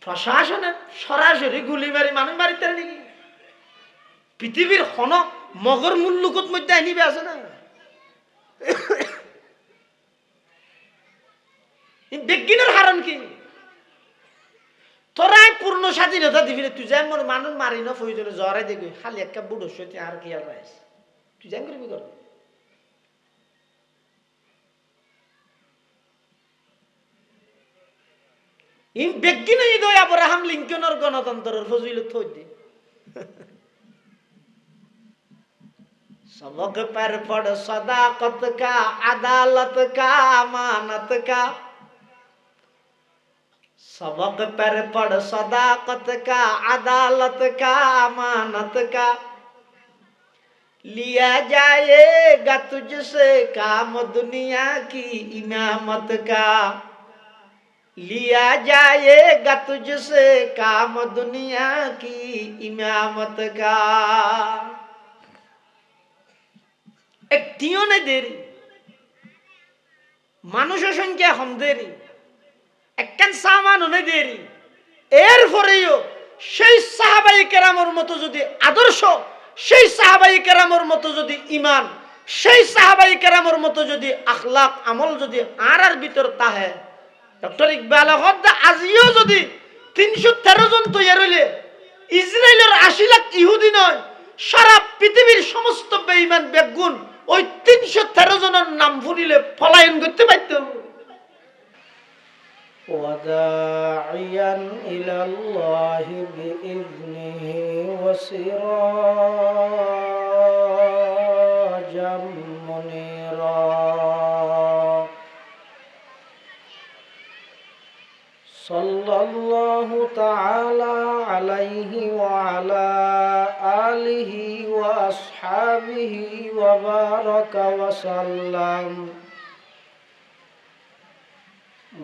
প্রশাসনে সরাসরি গুলি মারি মানুষ মারিতে নাকি পৃথিবীর হন মগর মুল্লুকুত মধ্যে আনিবে আছে না বিজ্ঞানের হারণ কি তোরাই পূর্ণ স্বাধীনতা দিবি তুই যেমন মানুষ মারি না প্রয়োজনে জ্বরে দেখবি খালি একটা বুড়ো সত্যি আর খেয়াল রাখিস তুই যেমন করবি কর বিজ্ঞান আব্রাহাম লিঙ্কনের গণতন্ত্রের ফজিলত থই দি सबक पर पड़ सदाकत का अदालत का अमानत का सबक पर पड़ सदाकत का अदालत का अमानत का लिया जाएगा तुझसे काम दुनिया की इमामत का लिया जाएगा तुझसे काम दुनिया की इमामत का একটিও নেই দেরি মানুষের সংখ্যা কম দেরি একখান সামানও নেই দেরি এরপরেও সেই সাহাবায়ে কেরামের মতো যদি আদর্শ সেই সাহাবায়ে কেরামের মতো যদি ঈমান সেই সাহাবায়ে কেরামের মতো যদি আখলাক আমল যদি আর ভিতর তাহে ডক্টর ইকবাল হদ্দা আজিও যদি 313 জন তৈরি হইলে ইসরায়েলের 80 লাখ ইহুদি নয় সারা পৃথিবীর সমস্ত বেঈমান বেগুন ওই 313 জনের নাম শুনিলে পলায়ন করতে পারত ওয়াদাইয়ান ইলাল্লাহি বিইذনিহি ওয়াসিরাজাম মুনিরা সাল্লাল্লাহু তাআলা আলাইহি ওয়া আলা আলিহি ওয়া আসহাবিহি ওয়া বারাকা ওয়া সাল্লাম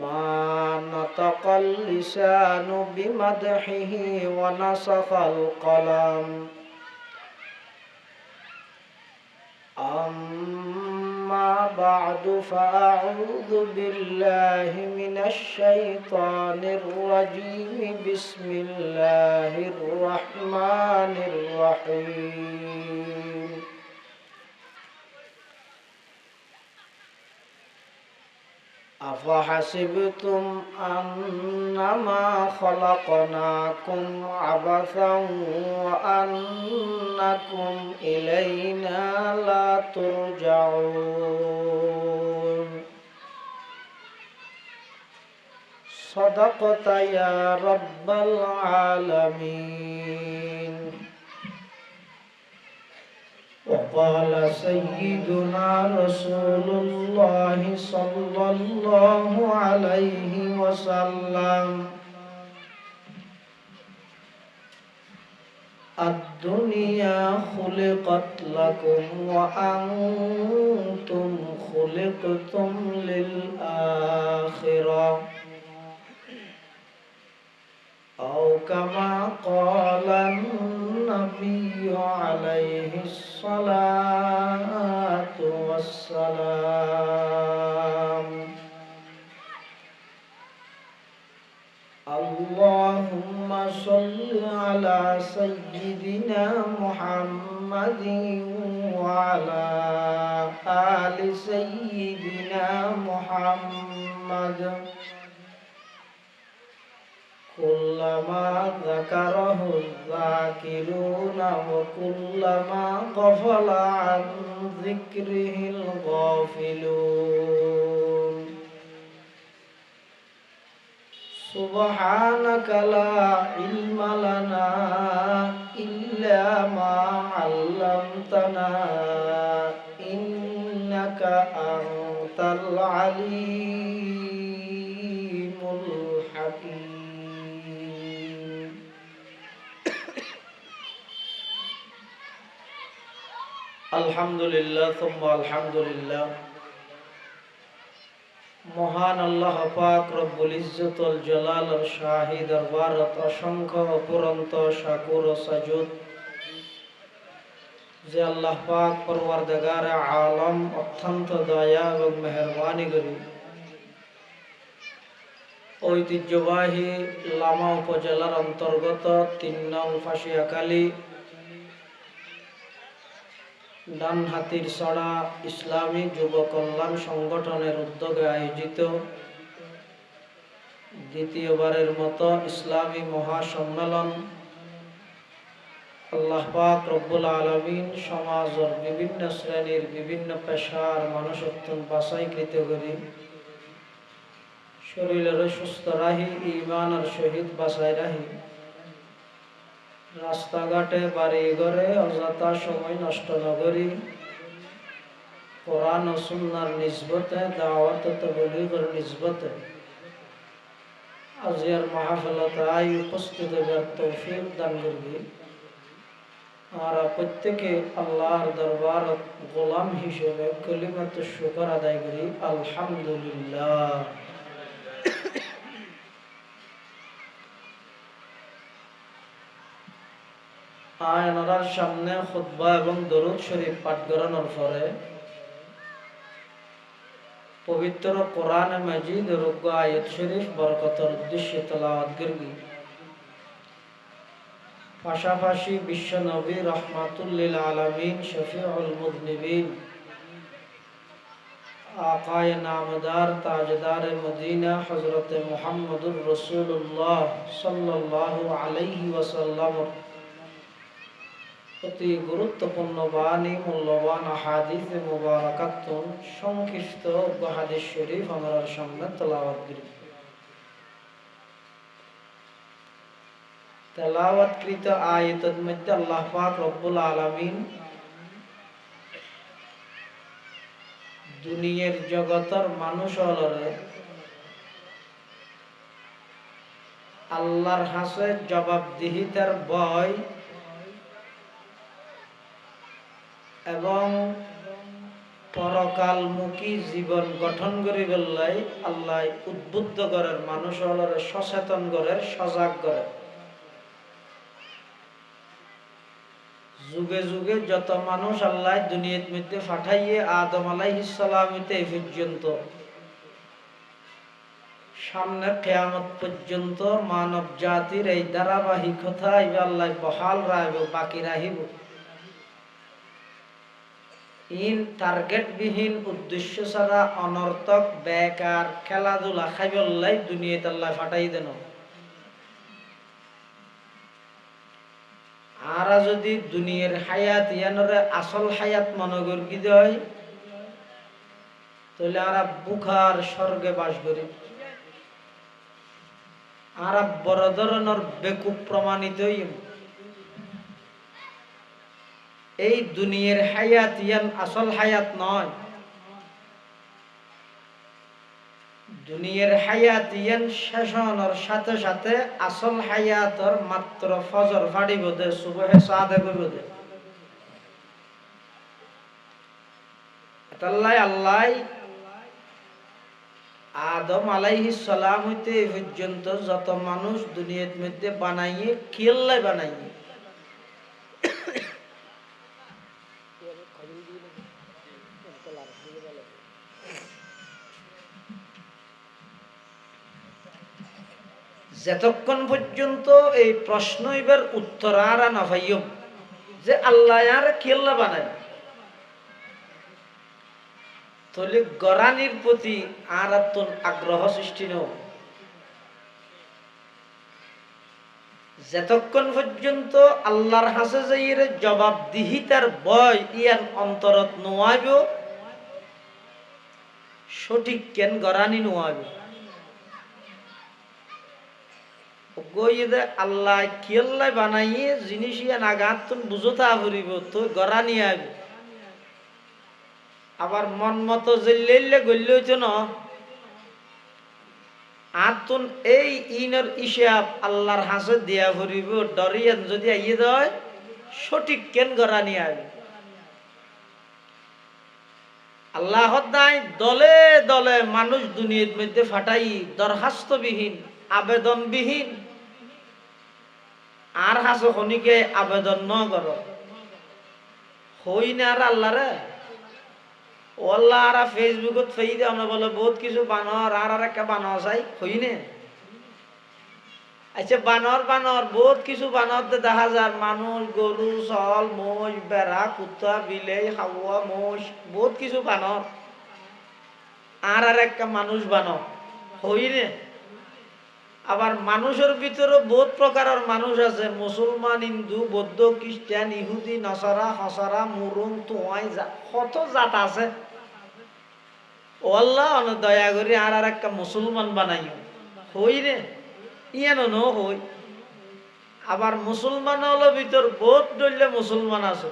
মা নাতাকাল লিসানু বিমাদহিহি ওয়া নাসাখাল কলাম أما بعد فأعوذ بالله من الشيطان الرجيم بسم الله الرحمن الرحيم أفحسبتم أنما خلقناكم عبثا وأنكم إلينا لا ترجعون صدقت يا رب العالمين وقال سيدنا رسول الله صلى الله عليه وسلم الدنيا خلقت لكم وأنتم خلقتم للآخرة أو كما قال النبي عليه الصلاة والسلام اللهم صل على سيدنا محمد وعلى آل سيدنا محمد كلما ذكره الذاكرون وكلما غفل عن ذكره الغافلون سبحانك لا علم لنا إلا ما علمتنا إنك أنت العليم الحكيم আলহামদুলিল্লাহ সুম্মা আলহামদুলিল্লাহ মহান আল্লাহ পাক রব্বুল ইজ্জতুল জালাল শাহী দরবারত অসংখ্য অপুরন্ত শাকুর ও সাজুদ যে আল্লাহ পাক পরওয়ারদিগার আলম অত্যন্ত দয়া এবং মেহেরবানি করি ঐতিহ্যবাহী লামা উপজেলার অন্তর্গত ৩ নং ফাঁসিয়াখালী ডানহাতির ছড়া ইসলামী যুব কল্যাণ সংগঠনের উদ্যোগে আয়োজিত দ্বিতীয়বারের মতো ইসলামী মহাসম্মেলন আল্লাহ পাক রব্বুল আলামিন সমাজের বিভিন্ন শ্রেণীর বিভিন্ন পেশার মানুষ বাছাইকৃত করি শরীরের সুস্থ রাহি ইমানের সহিত বাঁচাই রাহি রাস্তাঘাটে বাড়ি ঘরে অযথা সময় নষ্ট না করি কোরআন ও সুন্নাহর নিসবতে দাওয়াত ও তাবলীগের নিসবতে আজিয়ার মাহফিলতে আই উপস্থিত হবার তৌফিক দান করবি। আমরা প্রত্যেকে আল্লাহর দরবার গোলাম হিসেবে কলিমাত শুকর আদায় করি আলহামদুলিল্লাহ। আয়নার সামনে খুতবা এবং দরুদ শরীফ পাঠ করানোর পরে পবিত্র কোরআন মাজিদ রুকু আয়াত শরীফ বরকতের উদ্দেশ্যে তেলাওয়াত করবি। পাশাপাশি বিশ্ব নবী রহমাতুল লিল আলামিন শফিউল মুযনিবিন আকায়ে নামদার তাজদার মদিনা হযরত মুহাম্মদুর রাসূলুল্লাহ সাল্লাল্লাহু আলাইহি ওয়াসাল্লাম অতি গুরুত্বপূর্ণ বাণী মূল্যবান হাদিস মুবারাকাতুন সংক্ষিপ্ত হাদিস শরীফ আমরা সামনে তেলাওয়াত করি। তেলাওয়াতকৃত আয়াতের মধ্যে আল্লাহ পাক রব্বুল আলামিন দুনিয়ার জগতের মানুষ হলরে আল্লাহর হাসে জবাবদিহিতার ভয় এবং পরকালমুখী জীবন গঠন করিবার লাই আল্লাহ উদ্বুদ্ধ করার মানুষ হলরে সচেতন করার সজাগ করে। যুগে যুগে যত মানুষ আল্লাহ দুনিয়ার মধ্যে পাঠাইয়ে আদম আলাইহিস সালাম হইতে এই পর্যন্ত সামনে কিয়ামত পর্যন্ত মানব জাতির এই ধারাবাহিকতা এবার আল্লাহ বহাল রাখবে, বাকি রাখিব। ইন টার্গেট বিহীন উদ্দেশ্য ছাড়া অনর্থক বেকার খেলাধুলা খাইবল্লাই দুনিয়াতে আল্লাহ পাঠাই দেন। আরা যদি দুনিয়ার হায়াত ইয়ানরে আসল হায়াত মনে করি দেয় তাহলে আরা বুখার স্বর্গে বাস করি। আরা বড় ধরনের বেকুব প্রমাণিত এই দুনিয়ার হায়াত ইয়ান আসল হায়াত নয়। দুনিয়ার হায়াত ইয়ান শেষ হওয়ার সাথে সাথে আসল হায়াতর মাত্র ফজর ফাড়ি বোধে সুবহে সাদে বোধে আল্লাহ আল্লাহ আদম আলাইহিস সালাম হইতে এই পর্যন্ত যত মানুষ দুনিয়ার মধ্যে বানাইয়ে কিল্লাই বানাইয়ে যতক্ষণ পর্যন্ত এই প্রশ্ন এবার উত্তর আর না পাইম যে আল্লাহ আর কেল্লা বানায় তাহলে গরানির প্রতি আর আগ্রহ সৃষ্টি নেই। যতক্ষণ পর্যন্ত আল্লাহর হাসে যাইয়ের জবাবদিহিতার ভয় ইয়ান অন্তরত নোয়াইব সঠিক কেন গরানি নোয়াইব আল্লাহ কিয়াল্লাই বানাইয়ে জিনিস ইয়ান আঘাত তুন বুঝতা ভরিব তো গরানি আইব। আবার মন মতো জেললে গল্লে হইতো না আতুন এই ইনর ইশাব আল্লাহর হাসে দিয়া ভরিব ডরিয়ান যদি আইয়ে দেয় সঠিক কেন গরানি আইব। আল্লাহ দায় দলে দলে মানুষ দুনিয়ার মধ্যে ফাটাই দরখাস্তবিহীন আবেদনবিহীন আর হাসো খনিকে আবেদন ন কর হই না আর আল্লাহ রে ও আল্লাহ আর ফেসবুকত ফেই দে আমরা বলে বহুত কিছু বানাও আর আর একটা বানাও চাই হই নে আচ্ছা বানর বানর বহুত কিছু বানর দেখা যায়, মানুষ, গরু, ছাগল, মোষ, বেড়া, কুত্তা, বিলাই, হাওয়া, মোষ, বহুত কিছু বানর। আর একটা মানুষ বানর হইনে। আবার মানুষের ভিতরে বহুত প্রকারের মানুষ আছে, মুসলমান, হিন্দু, বৌদ্ধ, খ্রিস্টান, ইহুদি, নসারা, হসারা, মুরুং, তোয়াই, কত জাত আছে। ও আল্লাহ দয়া করি আর একটা মুসলমান বানাইও হই রে, ইয়ানো ন হই। আবার মুসলমান হলো ভিতর বহুত দলীয় মুসলমান আছে।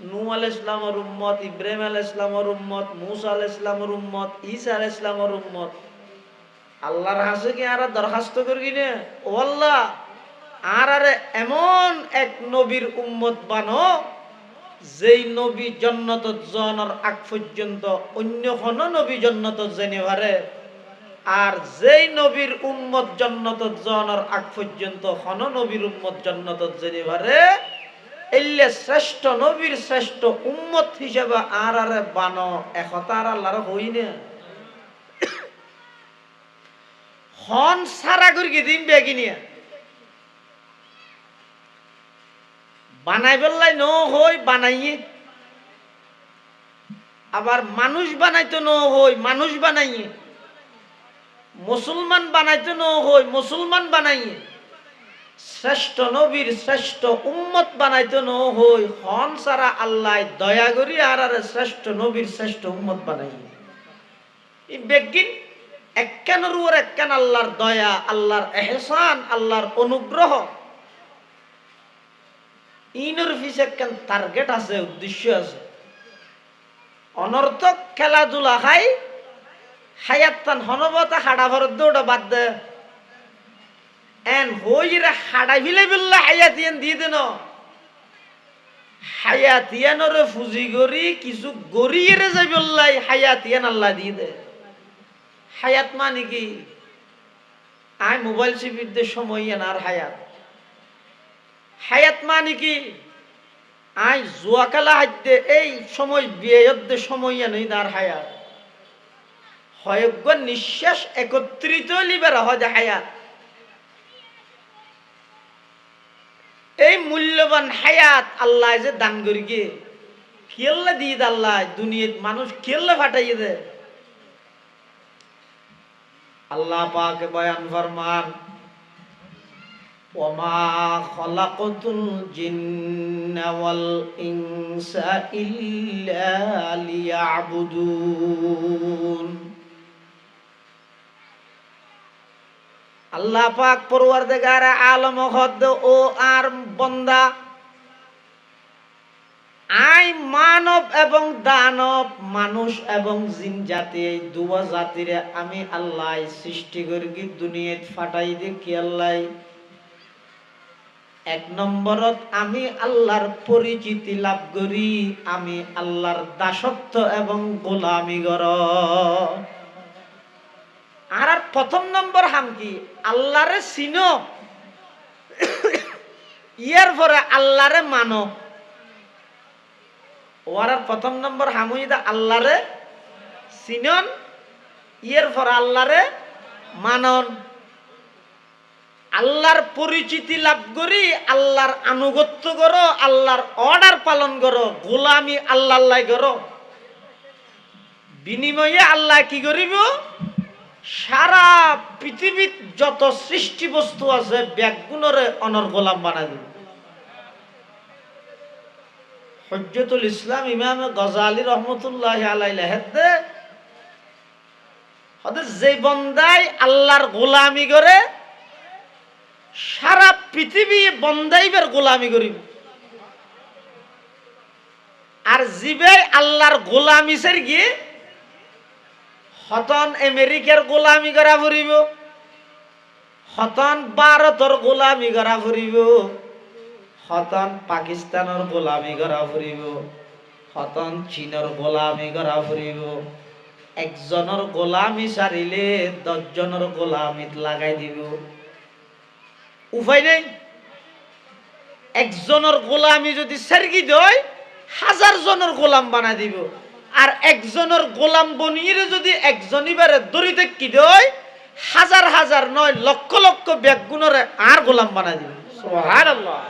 নূহ আলাইহিস ইসলামের উম্মত, ইব্রাহিম আলাইহিস ইসলামের উম্মত, মূসা আলাইহিস ইসলামের উম্মত, ঈসা আলাইহিস ইসলামের উম্মত। আল্লাহর হাসে কি আর দরখাস্ত করি না, ও আল্লাহ আর এমন এক নবীর উম্মত বানো যেই নবী জান্নাত জানার আগ পর্যন্ত অন্য কোন নবী জান্নাত জেনে পারে, আর যেই নবীর উম্মত জান্নাত জানার আগ পর্যন্ত কোন নবীর উম্মত জান্নাত জেনে পারে, এলে শ্রেষ্ঠ নবীর শ্রেষ্ঠ উম্মত হিসেবে আর বানো একতা আর আল্লাহর হই না। হন সারা করি দিন বেগিনিয়া বানাই বললাই ন হই বানাইয়ে। আবার মানুষ বানাইতো ন হই মানুষ বানাইয়ে, মুসলমান বানাইতো ন হই মুসলমান বানাইয়ে, শ্রেষ্ঠ নবীর শ্রেষ্ঠ উম্মত বানাইতো ন হই হন সারা আল্লাহ দয়া করি আর শ্রেষ্ঠ নবীর শ্রেষ্ঠ উম্মত বানাইয়ে। এই বেগিন একখানের উপর একখান আল্লাহর দয়া, আল্লাহর এহসান, আল্লাহর অনুগ্রহ। ইনর পিছে একখান টার্গেট আছে, উদ্দেশ্য আছে। অনর্থক খেলাধুলা খাই হায়াত তান হনবতা হাডা ভরত দৌড়া বাদ দে এন হইরে হাডা ফিলে বিল্লা হায়াতিয়ান দিয়ে দেন। হায়াতিয়ানরে ফুজি গরি কিছু গরিয়ে যাই বললাই হায়াতিয়ান আল্লাহ দিয়ে দে। হায়াত মানে কি? আয় মোবাইল চিপিতে সময় আর হায়াত। হায়াত মানে কি? আয় জুয়াকালা হাইতে এই সময় বিয়েতে সময় নেই তার হায়াত। হয়জ্ঞ নিঃশ্বাস একত্রিত লিবার হয় যে হায়াত। এই মূল্যবান হায়াত আল্লাহ যে দান করি গে কেল্লা দিয়ে আল্লাহ দুনিয়াত মানুষ কেল্লা ফাটাইয়ে দে। আল্লাহ পাক বয়ান ফরমান, ওমা খলাকতুল জিন্না ওয়াল ইনসা ইল্লা লিয়াবুদুন। আল্লাহ পাক পরওয়ারদিগার আলম হদ ও আর বন্দা, আই মানব এবং দানব, মানুষ এবং জিন জাতি, এই দুয়া জাতিরে আমি আল্লাহ সৃষ্টি করি দুনিয়াত ফাটাই দি কি আল্লাহ। এক নম্বরত আমি আল্লাহর পরিচিতি লাভ করি, আমি আল্লাহর দাসত্ব এবং গোলামি কর। আর প্রথম নম্বর হাম কি আল্লাহরে চিনো, ইয়ার পরে আল্লাহরে মানো। ওর প্রথম নম্বর হামুইদা আল্লাহরে চিনন, ইয়ের পর আল্লাহরে মানন। আল্লাহর পরিচিতি লাভ করি, আল্লাহর আনুগত্য করো, আল্লাহর অর্ডার পালন করো, গোলামি আল্লাহ করো। বিনিময়ে আল্লাহ কি করিব? সারা পৃথিবীর যত সৃষ্টি বস্তু আছে ব্যাগুণরে অনর গোলাম বানাই দিব। হজ্জতুল ইসলাম ইমাম গজালি রহমতুল্লাহ আলাইহি যে বন্দাই আল্লাহর গোলামি করে সারা পৃথিবী বন্দাইবের গোলামি করিব। আর জিবে আল্লাহর গোলামি সের গিয়ে হতন আমেরিকার গোলামি করা ফুরিব, হতন ভারতের গোলামি করা ফুরিব, হতন পাকিস্তানের গোলামি করা ফুরিব, হতন চীনের গোলামি করা ফুরিব। একজনের গোলামি সারিলে 10 জনের গোলামিত লাগাই দিব, উপায় নেই। একজনের গোলামি যদি সারগি দেয় 1000 জনের গোলাম বানাই দিব। আর একজনের গোলাম বনিয়ে যদি একজনই বারে দড়িতে কি দেয় হাজার হাজার নয় লক্ষ লক্ষ বেগুনরে আর গোলাম বানাই দিবেন সুবহানাল্লাহ।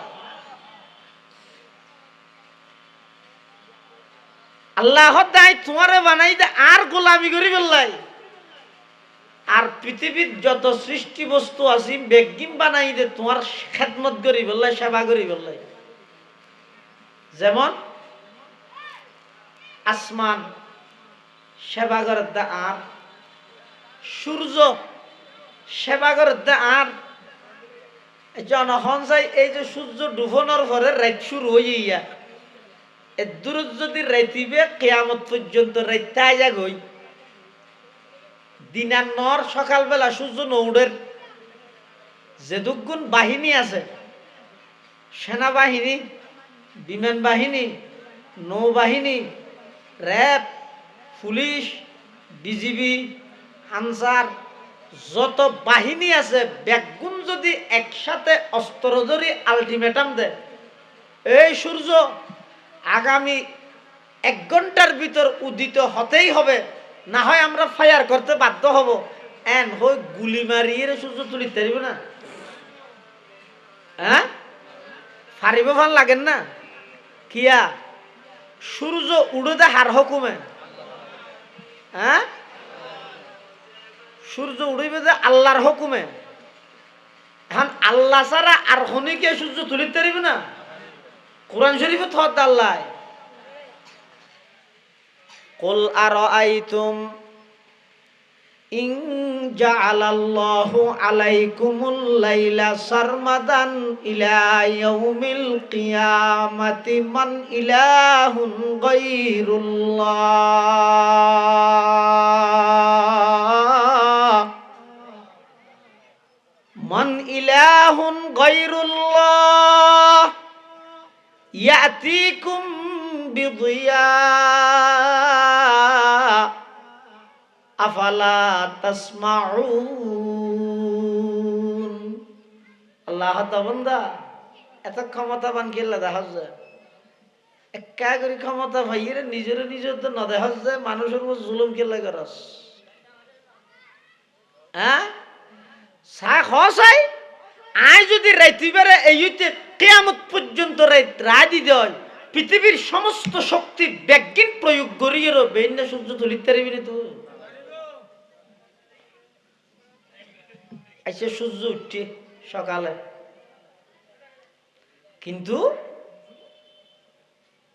আল্লাহ দাই তোমারে বানাই দে আর গোলামি করি বললাই। আর পৃথিবীর যত সৃষ্টি বস্তু আছে বেগিন বানাই দে তোমার খেদমত করি বললাই, সেবা করি বললাই। যেমন আসমান সেবা করে দে আর, সূর্য সেবা করে দে আর। জনখন চাই এই যে সূর্য ডুবনের পরে রাত শুরু হইয়া এর দূর যদি রাইতিবে কিয়ামত পর্যন্ত রাইতে আইয়া গই দিনার নর সকালবেলা সূর্য নৌড়ের যে দুগুণ বাহিনী আছে, সেনাবাহিনী, বিমান বাহিনী, নৌবাহিনী, র্যাব, পুলিশ, বিজিবি, আনসার, যত বাহিনী আছে বেগুন যদি একসাথে অস্ত্র ধরি আলটিমেটাম দেয় এই সূর্য আগামী 1 ঘন্টার ভিতর উদিত হতেই হবে, না হয় আমরা ফায়ার করতে বাধ্য হব, এন হই গুলি মারিয়ে সূর্য তুলিতে পারিব না? হ্যাঁ, ফারিব ভাল লাগেন না? কিয়া সূর্য উড়ে দে হার হুকুমে। হ্যাঁ, সূর্য উড়িবে যে আল্লাহর হুকুমে। এখন আল্লাহ ছাড়া আর হনিকে সূর্য তুলিতে পারিবে না? কোরআন শরীফে থত আল্লাহ কুল আরাআইতুম ইন জাআলাল্লাহু আলাইকুমুল লাইলা সারমাদান ইলা ইয়াউমিল কিয়ামাতি মান ইলাহুন গায়রুল্লাহ মান ইলাহুন গায়রুল্লাহ ইয়াতিকুম বিদিয়া আফালা তাসমাউন। আল্লাহ বান্দা এত ক্ষমতাবান কেল্লা দেখা যায়, একা করে ক্ষমতা ভাইয়ের নিজের নিজের তো না দেখা যায়, মানুষের উপর জুলুম কেল্লা করস। হ্যাঁ, চা খাই আই যদি রাইতিবারে এইতে কিয়ামত পর্যন্ত রায় দিতে হয়, পৃথিবীর সমস্ত শক্তি ব্যাজ্ঞিন প্রয়োগ করিয়েরও বেইনা সূর্য তুলিতে পারবি না। তো আইসে সূর্য উঠছে সকালে, কিন্তু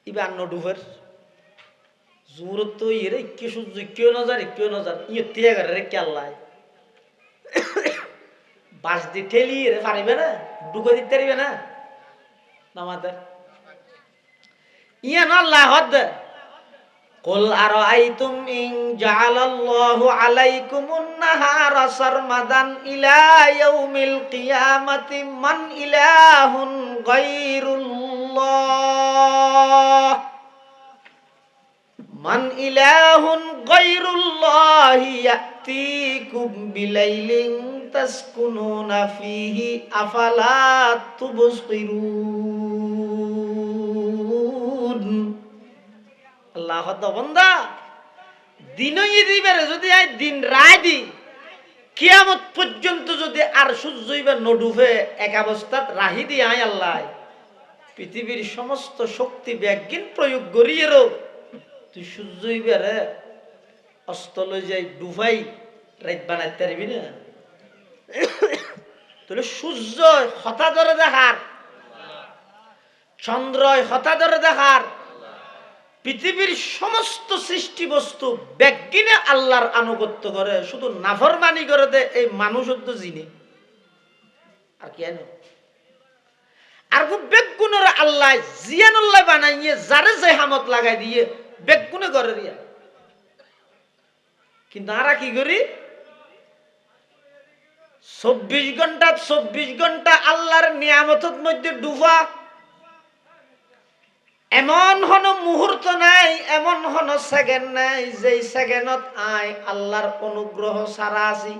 ইবা ডুবের জোরত তো ইয়ে ইকে সূর্য ইকেও নজার ইয়ে তিয়া করে কেল্লায় বাস দিয়ে ঠেলি রে পারিবে না, ডুবে দিতে পারিবে না নামাতে ইয়ে আল্লাহ হদ। কুল আরাআইতুম ইন জাআলাল্লাহু আলাইকুমুন নাহারা সারমাদান ইলা ইয়াউমিল কিয়ামাতি মান ইলাহুন গায়রুল্লাহ মান ইলাহুন গায়রুল্লাহি ইয়াতিকুম বিলাইলিন তাসকুনুনা ফীহি আফালা তুবসিরুন। আল্লাহ বান্দা দিনই দিবারে যদি আই দিন রায় দি কিয়ামত পর্যন্ত যদি আর সূর্য ইবার নডুবে এক অবস্থাত রাহি দি আয় আল্লাহ পৃথিবীর সমস্ত শক্তি ব্যাজ্ঞিন প্রয়োগ করিয়েরও তুই সূর্য ইবারে অস্ত লই যাই ডুবাই রাত বানাইতে পারবি না? তাহলে সূর্য হতা ধরে দেখার, চন্দ্র হতা ধরে দেখার, পৃথিবীর সমস্ত সৃষ্টি বস্তু ব্যাজ্ঞিনে আল্লাহর আনুগত্য করে, শুধু নাফরমানি করে দে এই মানুষ তো জিনে আর কেন। আর বেগুনের আল্লাহ জিয়ানুল্লাহ বানাইয়ে যারে যে হামত লাগাই দিয়ে বেগুনে করে দিয়া, কিন্তু আমরা কি করি 24 ঘন্টা আল্লাহর নিয়ামতের মধ্যে ডুবা। এমন হন মুহূর্ত নাই, এমন হন সেকেন্ড নাই যেই সেকেন্ডত আই আল্লাহর অনুগ্রহ ছাড়া আছি,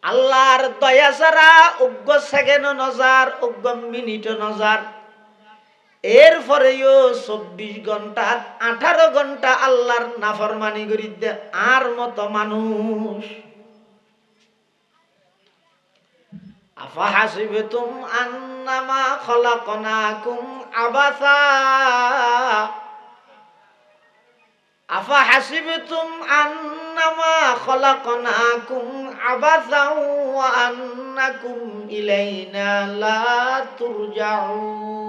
আল্লাহর দয়া ছাড়া উগ্র সেকেন্ড নজার, উগ্র মিনিট নজার। এরপরেও 24 ঘন্টা 18 ঘন্টা আল্লাহর নাফরমানি করি দে আর মতো মানুষ আফাহাসিবতুম আন্নামা খলাকনাকুম আবাসা আফাহাসিবতুম আন্নামা খলাকনাকুম আবাসাও ওয়া আন্নাকুম ইলাইনা লা তুরজাউন।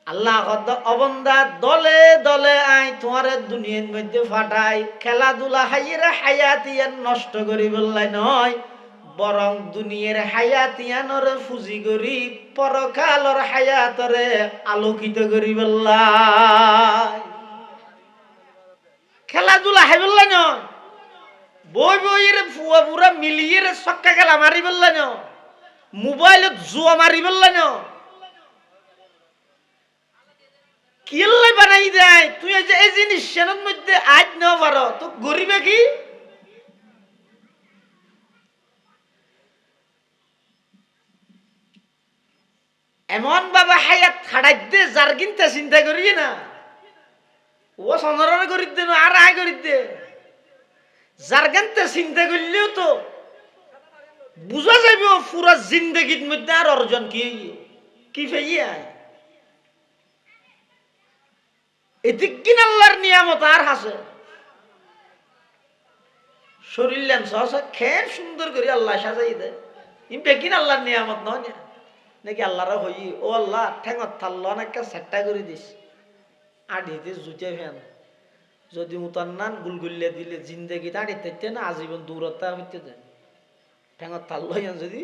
আল্লাহ কত অবন্দা দলে দলে আই তোমার দুনিয়ার মধ্যে ফাটাই খেলাধুলা হাইয়ের হায়াতিয়ান নষ্ট করি বললাই নয়, বরং দুনিয়ার হায়াতিয়ানরে ফুজি করি পরকালর হায়াতরে আলোকিত করি বললাই। খেলাধুলা হাই বললাই নয়, বই বইয়ের ফুয়া পুরা মিলিয়ে ছক্কা খেলা মারি বললাই ন, মোবাইলত জুয়া মারি বললাই ন, কিল্লাই বানাই দেয়। তুই যে এই জিনিস সেনের মধ্যে আজ নেওয়া পারো তো গরিবে কি এমন বাবা হায়াত খাড়াই দে যার কিনতে চিন্তা করি না, ও সনরার করি দে না আর আয় করি দে, যার কিনতে চিন্তা করলেও তো বুঝা যাবে পুরা জিন্দগির মধ্যে আর অর্জন কি ফেয়ে আয়। এদিকিন আল্লাহর নিয়ামত আর হাসে শরীর লেন সহসা খের সুন্দর করে আল্লাহ সাজাই দেয়, বেকিন আল্লাহর নিয়ামত নয় না নাকি আল্লাহরা হই ও আল্লাহ ঠেঙত থাল্ল অনেকটা সেট্টা করে দিস আড়িতে জুটে ফেন যদি উতার নান গুলগুল্লে দিলে জিন্দগি আড়ি থাকতে না আজীবন দূরতা হইতে দেয় ঠেঙত থাল্ল যদি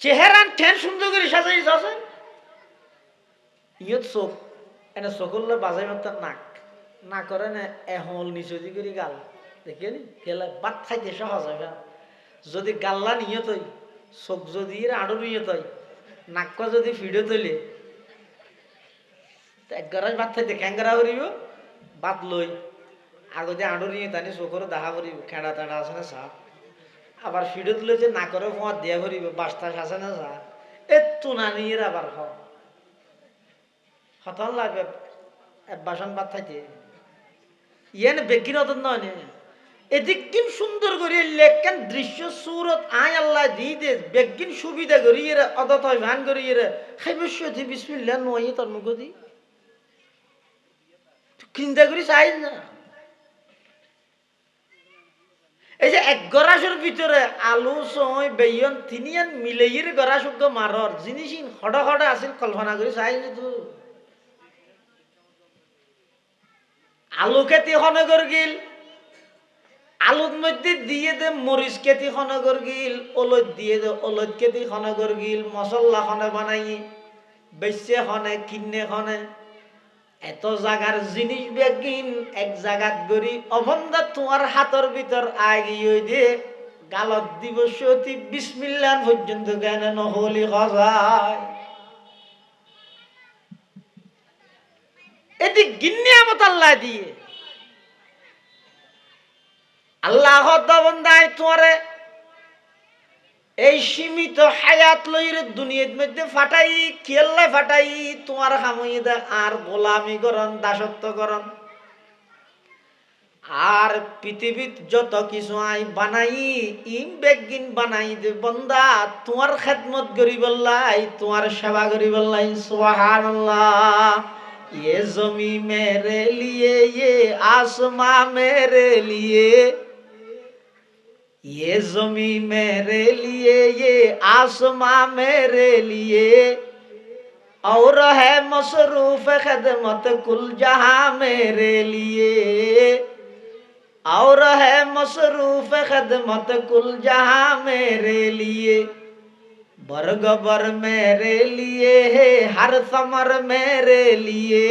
চেহারা ঠেন সুন্দর করে সাজাই আছে ইয়ত চোখ এনে চোখলে বাজাই মাত্র নাক না করে না এহল নিচদি করে গাল দেখে নি গেলে বাদ খাইতে সহজ হয়। যদি গাল্লা নিয়ে তৈ চোখ যদি আড়ু নিয়ে তৈ নাক যদি ফিডে তৈলে একগারাজ ভাত খাইতে খ্যাংরা করিব বাদ লই আগতে আড়ু নিয়ে তানি চোখরে দেখা করিব খেড়া তেড়া আছে না সাপ আবার ফিডে তুলে যে না করে ফোঁয়ার দিয়া করিব বাস্তা আছে না সা এত না নিয়ে আবার হতন লাগবে বাসন ভাত খাইতে ইয়ে বেগিন হতন নয় এদিক কিন সুন্দর করি লেখেন দৃশ্য সুরত আয় আল্লাহ দিয়ে দে বেগিন সুবিধা করি এর অদত হয় ভান করি এর খাইবি বিসমিল্লাহ নয় তোর মুখ দি চিন্তা করি চাই না। এই যে এক গরাসের ভিতরে আলু সই বেয়ন তিনিয়ান মিলেইর গরাসুগ্য মারর জিনিস হডা হডা আছিল কল্পনা করি চাই তো আলু খেতি খনগর গিল আলুর মধ্যে দিয়ে দে মরিচ খেতি খনগর গিল ওলত দিয়ে দে ওলত খেতি খনগর গিল মশলা খনে বানাই বেচে খনে কিনে খনে এত জাগার জিনিস বেগিন এক জাগাত গড়ি অবন্ধা তোমার হাতর ভিতর আগিয়ে দে গালত দিব সতী বিসমিল্লাহ পর্যন্ত জ্ঞান নহলি খজায় এটি গিন্নিয়ামত আল্লাহ দিয়ে আল্লাহ বন্দায় তোমারে এই সীমিত হায়াত লইর দুনিয়ার মধ্যে ফাটাই খেললে ফাটাই তোমার হামই দে আর গোলামি করন দাসত্ব করন আর পৃথিবীত যত কিছু আই বানাই ইম বেগিন বানাই দে বন্দা তোমার খেদমত করি বললাই তোমার সেবা করি বললাই সুবহানাল্লাহ। ये जमी मेरे लिए ये आसमां मेरे लिए ये जमी मेरे लिए ये आसमां मेरे लिए और है मसरूफ खिदमत कुल जहां मेरे लिए और है मसरूफ खिदमत कुल जहां मेरे लिए बरगबर मेरे लिए है हर समर मेरे लिए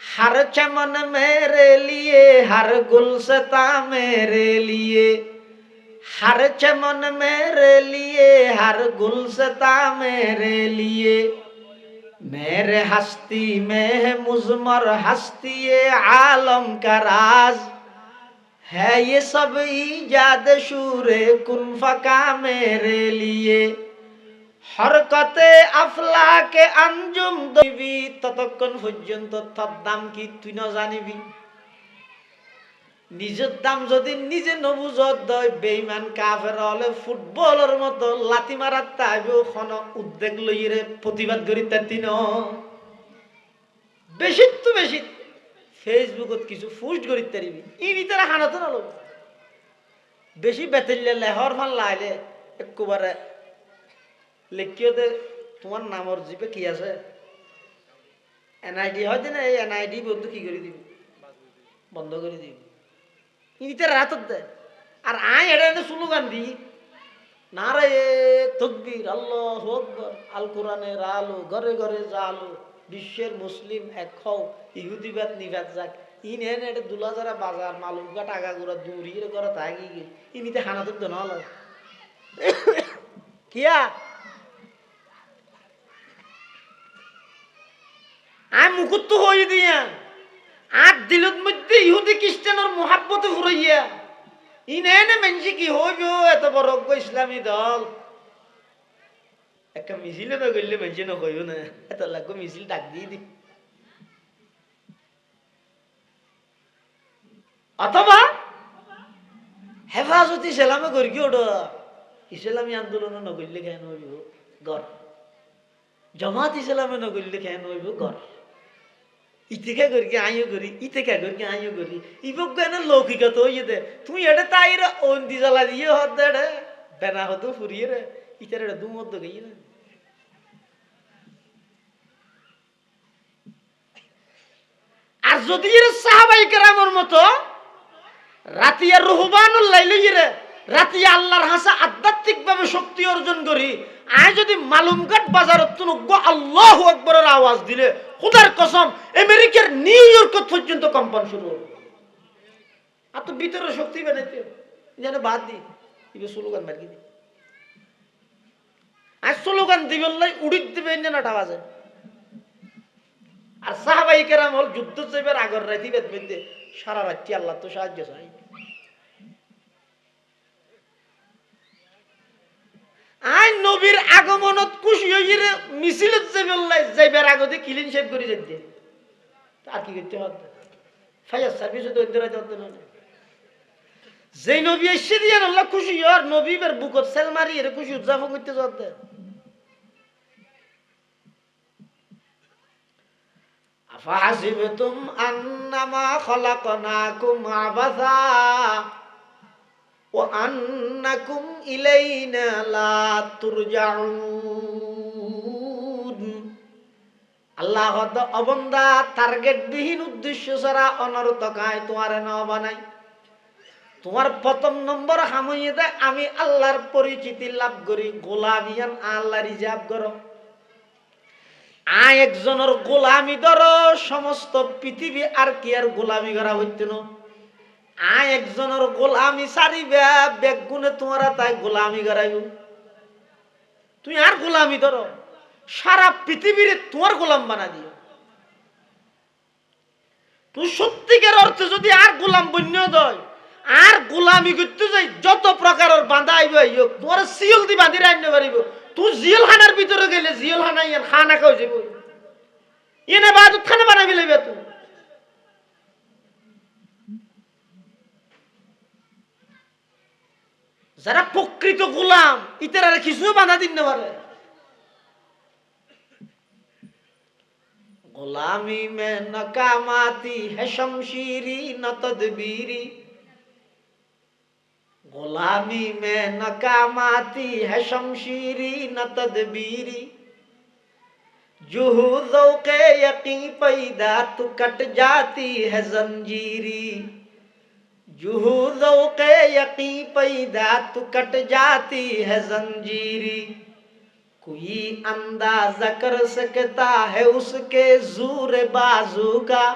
हर चमन मेरे लिए हर गुलसता मेरे लिए हर चमन मेरे लिए हर गुलसता मेरे लिए मेरे हस्ती में है मुजमर हस्ती आलम का राज है ये सब ईजाद शूरे कुन फका मेरे लिए হরকতে আফলাকে আঞ্জুম দিবি, ততক্ষণ পর্যন্ত তোর দাম কি তুই না জানিবি। নিজের দাম যদি নিজে নবুজত দয়, বেঈমান কাফের হলে ফুটবলের মতো লাথি মারার তাইবেও কোন উদ্বেগ লইরে প্রতিবাদ করি তাতি ন। বেশি তো বেশি ফেসবুকত কিছু পোস্ট করি তারিবি, ই ভিতরে হানাতো না লোক বেশি বেতলে লেহর ফান লাইলে একবারে লেখিও দে তোমার নামর জিপে কি আছে এনআইডি হয় না, এই এনআইডি বন্ধু কি করে দিবি, বন্ধ করে দিবি। ইতে রাতত দেয় আর আয় এটা স্লোগান দি নারায়ে তাকবীর আল্লাহু আকবার, আল কোরআনের আলো ঘরে ঘরে জালো, বিশ্বের মুসলিম এক হও, ইহুদিবাদ নিবাদ যাক। ইন এনে এটা দুলাজারা বাজার মালুকা টাকা গুড়া দূরিয়ে করে থাকি ইনিতে হানাতুক দেন কিয়া আয় মুকুত্ত হয়ে দিয়া আর দিলত মধ্যে ইহুদি খ্রিস্টানের মোহাব্বতে ফুরাইয়া ইনে মেনসি কি হইব এত বড় ইসলামী দল একটা মিছিলে না করলে মেনসি না কইব না, এত লাগবে মিছিল ডাক দিয়ে দি। অথবা হেফাজত ইসলামে করি কি ওটা ইসলামী আন্দোলন নগরলে কেন হইব গড়, জামাত ইসলামে নগরলে কেন হইব গড়, ইতিকা করি আইও করি ইতিকা করি আইও করি ইবক কেন লৌকিকত হইয়ে দে তুই এটা তাইরা অন্দি জ্বালা দিয়ে হত দে বেনা হতো ফুরিয়ে রে ইতার এটা দুমদ্দ গিয়ে না। আর যদি সাহাবাই কেরামের মতো রাতিয়া রুহবানুল লাইলে রাতিয়া আল্লাহর হাসা আধ্যাত্মিক ভাবে শক্তি অর্জন করি, আয় যদি মালুমঘাট বাজারত আল্লাহু আকবরের আওয়াজ দিলে খুদার কসম আমেরিকার নিউ ইয়র্ক পর্যন্ত কম্পন শুরু হবে। আর তো ভিতরে শক্তি বানাইতে যেন বাদ দি ইবে স্লোগান মার্কি দি আর স্লোগান দিবেন উড়িত দিবে নাটা বাজে। আর সাহাবাই কেরাম হল যুদ্ধ চাইবার আগর রাতি বেদ বেঁধে সারা রাত্রি আল্লাহ তো সাহায্য চাই। আই নবীর আগমনত খুশি হইরে মিছিলত যাইবার আগতে ক্লিন শেভ করে যেতে আর কি করতে হবে ফায়ার সার্ভিস তো ইন্দিরা করতে না। যেই নবী এসে দিয়ে আল্লাহ খুশি আর নবীর বুকত সেল মারি এর খুশি উদযাপন করতে যাতে। আফাহাসিবতুম আন্নামা খলাকনাকুম আবাসা ওয়া আন্নাকুম ইলাইনা লা তুরজাউন। আল্লাহ অবন্দা টার্গেট বিহীন উদ্দেশ্য ছাড়া অনর্থকায় তোমার ন বানাই। তোমার প্রথম নম্বর হামইয়ে দেয় আমি আল্লাহর পরিচিতি লাভ করি, গোলামিয়ান আল্লাহ রিজার্ভ করো। আয় একজনের গোলামি ধরো সমস্ত পৃথিবী আর কি আর গোলামি করা হইতে না। আয় একজনের গোলামি সারিবে বেগুনে তোমারা তাই গোলামি করাইব। তুই আর গোলামি ধরো সারা পৃথিবীর তোমার গোলাম বানা দিও। তুই সত্যিকার অর্থে যদি আর গোলাম বন্য দয় আর গোলামি করতে যাই যত প্রকারের বাঁধা আইব তোমার সিল দি বাঁধি রাখতে পারিব। তুই জিল খানার ভিতরে গেলে জিল খানা ইয়ান খানা খাও যাব এনে বাদ খানা বানাবি লাগবে। তুই যারা প্রকৃত গোলাম ইতারা কিছু বাধা দিন না পারে। গোলামি মে নাকামাতি হে শমশিরি না তদবীরি, গোলামি মে নাকামাতি হে শমশিরি না তদবীরি, जुहू ज़ौक़े यक़ी पैदा तो कट जाती है जंजीरी, जुहू ज़ौक़े यक़ी पैदा तो कट जाती है जंजीरी, कोई अंदाज़ा कर सकता है उसके ज़ोर बाजू का,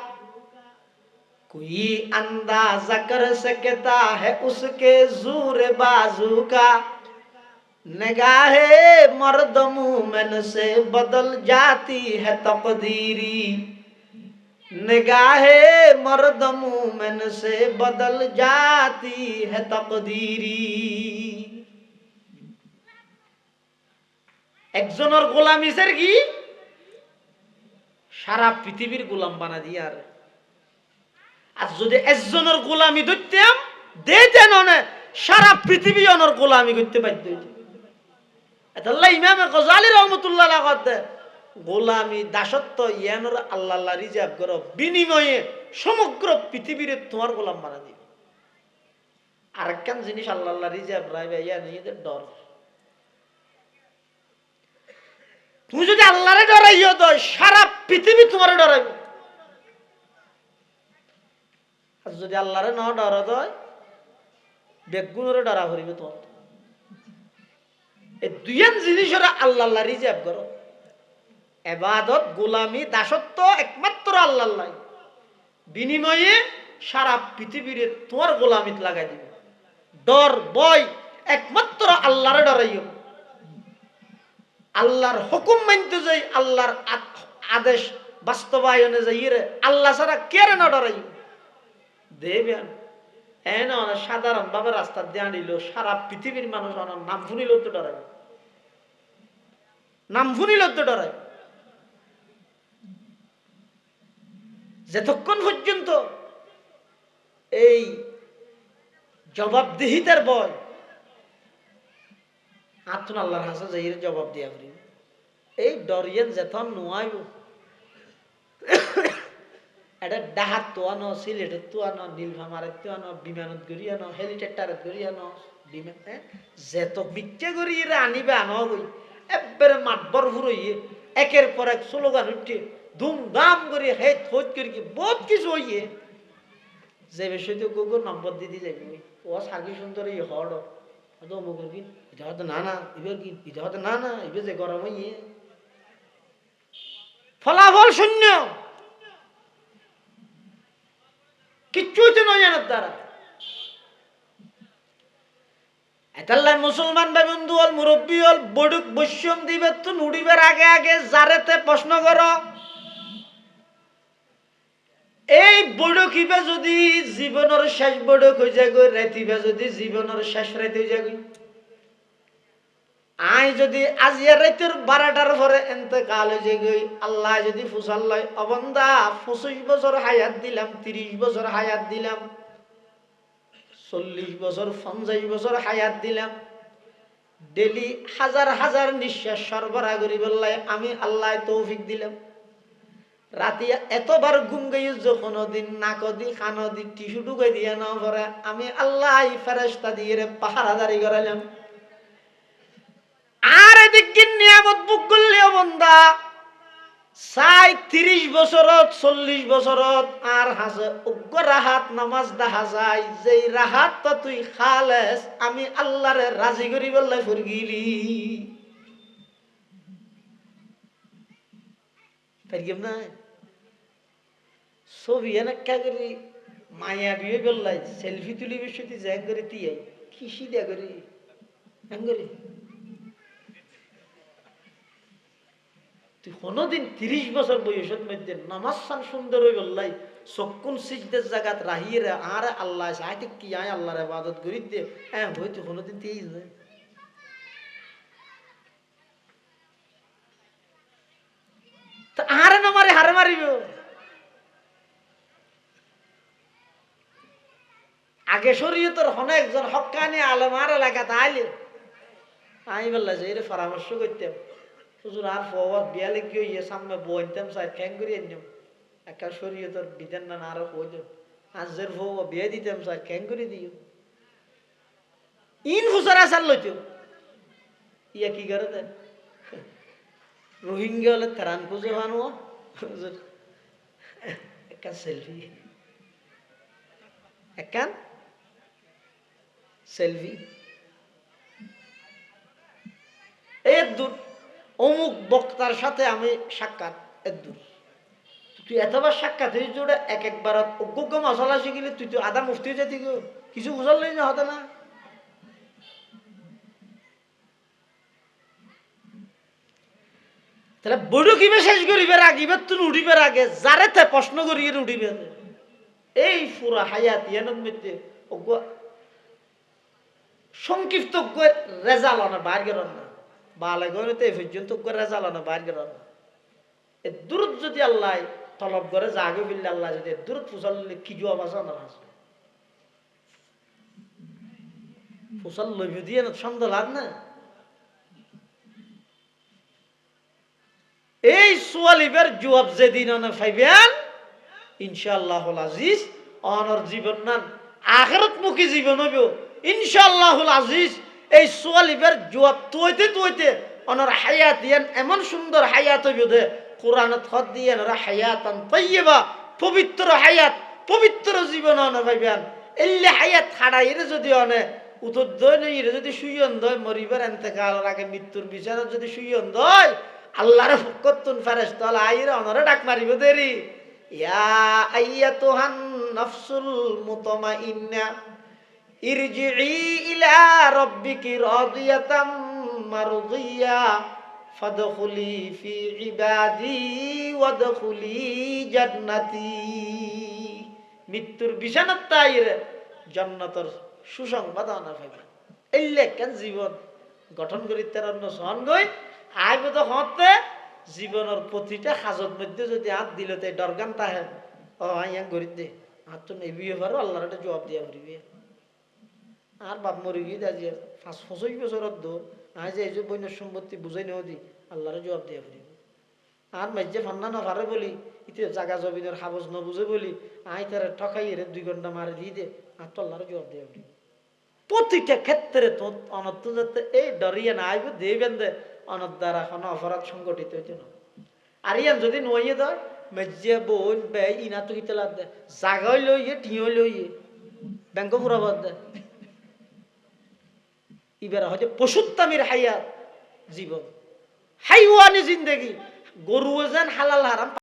कोई अंदाज़ा कर सकता है उसके ज़ोर बाजू का, निगाहे मर्द मोमिन से बदल जाती है तकदीरी, निगाहे मर्द मोमिन से बदल जाती है तकदीरी। একজনের গোলামিসের কি সারা পৃথিবীর গোলাম বানা দিয়ে আর যদি একজনের গোলামি ধরতাম দিতেন সারা পৃথিবী অনর গোলামি করতে বাধ্য হইত। আল্লাহ ইমাম গজালি রহমতুল্লাহ আলাইহি গোলামি দাসত্ব ইয়ানোর আল্লাহ রিজার্ভ করো, বিনিময়ে সমগ্র পৃথিবীর তোমার গোলাম বানা দিবে। আরেকখান জিনিস আল্লাহ রিজার্ভ রাইবে ইয়া নিজেদের ডর। তুমি যদি আল্লাহরে ডরাইও তো সারা পৃথিবী তোমার ডরাইবে, আর যদি আল্লাহরে ন ডর দেয় বেগুনরে ডরা করিবে তোমার। এই দুইয়ান জিনিসের আল্লাহ রিজার্ভ করো, ইবাদত গোলামি দাসত্ব একমাত্র আল্লাহ, বিনিময়ে সারা পৃথিবীর তোমার গোলামিত লাগাই দিবে। ডর ভয় একমাত্র আল্লাহরে ডরাইও, আল্লাহর হুকুম মানতে যাই, আল্লাহর আদেশ বাস্তবায়নে যাই রে আল্লাহ ছাড়া কে রে না ডরাই দেবেন। হ্যাঁ না সাধারণ ভাবে রাস্তা দিয়ে আনিল সারা পৃথিবীর মানুষ নাম শুনিল তো ডরাই, নাম শুনিল তো ডরাই। যতক্ষণ পর্যন্ত এই জবাবদিহিতার ভয় আত্মন আল্লাহর হাসে যাই জবাব দিয়া করি, এই ডরিয়েন যেতন নোয়াইব এটা ডাহাত তো আনো, সিলেটের তো আনো, নীলফামারের তো আনো, বিমানত গড়ি আনো, হেলিকপ্টারের গড়ি আনো, বিমান যেত মিথ্যে গড়ি আনিবে আনো গই একবারে মাতবর ফুরইয়ে একের পর এক স্লোগান উঠে ধুমধাম করে হেট হোট করি বহুত কিছু হইয়ে যে বিষয়তে গোগো নম্বর দিদি যাবি ও সার্গি সুন্দর এই হড় অমুকের কি এটা হয়তো না না এবার কি এটা হয়তো না না এবার যে গরম হইয়ে ফলাফল শূন্য, কিচ্ছু হইতে নয় জানার দ্বারা। এতাল্লাই মুসলমান ভাই বন্ধু হল মুরব্বী হল বডুক বৈশ্যম দিবে তো নুড়িবার আগে আগে যারেতে প্রশ্ন করো এই বডুক ইবে যদি জীবনের শেষ বডুক হয়ে যায় গই, রাতিবা যদি জীবনের শেষ রাতে হয়ে যায় গই, আই যদি আজিয়া রাতের 12টার পরে এতেকাল হয়ে যায় গই, আল্লাহ যদি ফুসাল লয় অবন্দা 25 বছর হায়াত দিলাম, 30 বছর হায়াত দিলাম, 40 বছর 50 বছর হায়াত দিলাম, ডেলি হাজার হাজার নিঃশ্বাস সরবরাহ করি বললাই আমি আল্লাহ তৌফিক দিলাম, রাতে এতবার ঘুম গই যখন দিন নাকদি খানদি টিস্যু ঢুকাই দিয়ে না পরে আমি আল্লাহ ফেরেশতা দিয়ে পাহারাদারি করালাম। আর এদিকে নিয়ামত বুক করলেও বন্দা চাই 30 বছরত 40 বছরত আর হাসে উগ্র রাহাত নামাজ দেখা যায়, যেই রাহাত তো তুই খালেস আমি আল্লাহরে রাজি করি বললে ফুরগিলি পারিম না ছবি এনেকা করি মায়া বিয়ে বললাই সেলফি তুলি বিষয়টি জ্যাং করে তিয়াই খিসি দিয়া করি করি তুই কোনদিন 30 বছর বয়সের মধ্যে নামাজ সান সুন্দর হয়ে বললাই চক্ষুন সিজদের জায়গাত রাহিয়ে আর আল্লাহ আইতে কি আয় আল্লাহর ইবাদত করি দে হ্যাঁ হয়তো কোনদিন তেই যায় তা আর না মারে হারে মারিব। আগে শরীয়তের হন একজন হক্কানি আলেম আর এলাকাতে আইলে আমি বললাম যে এর পরামর্শ করতাম হুজুর আর ফওয়াত বিয়ালে কি হইয়ে সামনে বইতাম সাইড খ্যাং করে আনতাম একটা শরীয়তের বিধান না আরো হইল আজের ফওয়া বিয়ে দিতাম সাইড খ্যাং করে দিও ইন হুজুর আসার লইতো ইয়া কি করে দেন রোহিঙ্গা হলে ত্রাণ খুঁজে হানো হুজুর একটা সেলফি একখান সেলফি এর দূর অমুক বক্তার সাথে আমি সাক্ষাৎ এর দূর তুই এতবার সাক্ষাৎ হয়ে জোড়ে এক একবার অজ্ঞ মশলা শিখিলে তুই তো আধা মুফতি হয়ে যেতি কিছু বুঝালেই না হতো না। তাহলে বড় কিবে শেষ করিবে রাগিবে তুই উঠিবে আগে যারে তে প্রশ্ন করিয়ে উঠিবে এই পুরা হায়াত ইয়ানোর মধ্যে অজ্ঞ সংক্ষিপ্ত রেজাল্ট না বার গেল না বালে করে তো এই পর্যন্ত করে জ্বালানো বাইর করার এ দূরত যদি আল্লাহ তলব করে জাগে ফিরলে আল্লাহ যদি দূরত ফুসাল কি জবাব আছে আমার আসবে ফুসাল লইব দিয়ে না সন্দেহ লাগ না এই সোয়ালিবের জবাব যেদিন পাইবেন ইনশাআল্লাহুল আজিজ অনর জীবন নান আখিরাত মুখী জীবন হইব ইনশাআল্লাহুল আজিজ এই সোয়ালিবের জবাব তৈতে অনর হায়াত ইয়ান এমন সুন্দর হায়াত হইব দে কোরআনত হদ দিয়ে ওরা হায়াতান তাইয়্যিবা পবিত্র হায়াত পবিত্র জীবন অন পাইবেন এল্লে হায়াত হারাইরে যদি অনে উতদ্দয় নেই যদি সুইয়ন দয় মরিবার ইন্তেকালের আগে মৃত্যুর বিচারত যদি সুইয়ন দয় আল্লাহর ফকতুন ফেরেশতা আইরে অনরে ডাক মারিব দেরি ইয়া আইয়াতুহান নাফসুল মুতমাইন্না ইরজিই ইলা রাব্বিকি রাদিয়াতাম মারদিয়া ফাদখুলি ফি ইবাদি ওয়াদখুলি জান্নাতি মৃত্যুর বিছানাত তাইরে জান্নাতের সুসংবাদ আনা পাইবে এল্লে কেন জীবন গঠন করি তার অন্য সহন গই আইব তো হতে জীবনের প্রতিটা হাজত মধ্যে যদি হাত দিল তাই ডরগান তাহে ও আইয়া গরিব দে হাত তো নেবিয়ে পারো আল্লাহর একটা জবাব দিয়া করিবে আর বাপ মরি গিয়ে দাঁড়িয়ে 5-6 বছরের দো আজ এই যে বন্যার সম্পত্তি বুঝাই নেও দি আল্লাহর জবাব দিয়া করিবে আর মাঝে ফান্না না পারে বলি ইতে জাগা জমিনের হাবজ ন বুঝে বলি আই তারা ঠকাই রে 2 ঘন্টা মারে দিয়ে দে আর তো আল্লাহর জবাব দিয়া করিবে প্রতিটা ক্ষেত্রে তো অনর্থ যাতে এই ডরিয়ে না আইব দেবেন দে অনর দ্বারা কোনো অপরাধ সংগঠিত হইতে না আর ইয়ান যদি নইয়ে দেয় মেজিয়া বোন বে ইনা তো হিতে লাভ দে জাগাই লইয়ে টিও লইয়ে ব্যাংক ফুরাবাদ দে ইবেরা হয়তো পশুত্তামির হায়াত জীবন হাইওয়ানি জিন্দেগি গরু যেন হালাল হারাম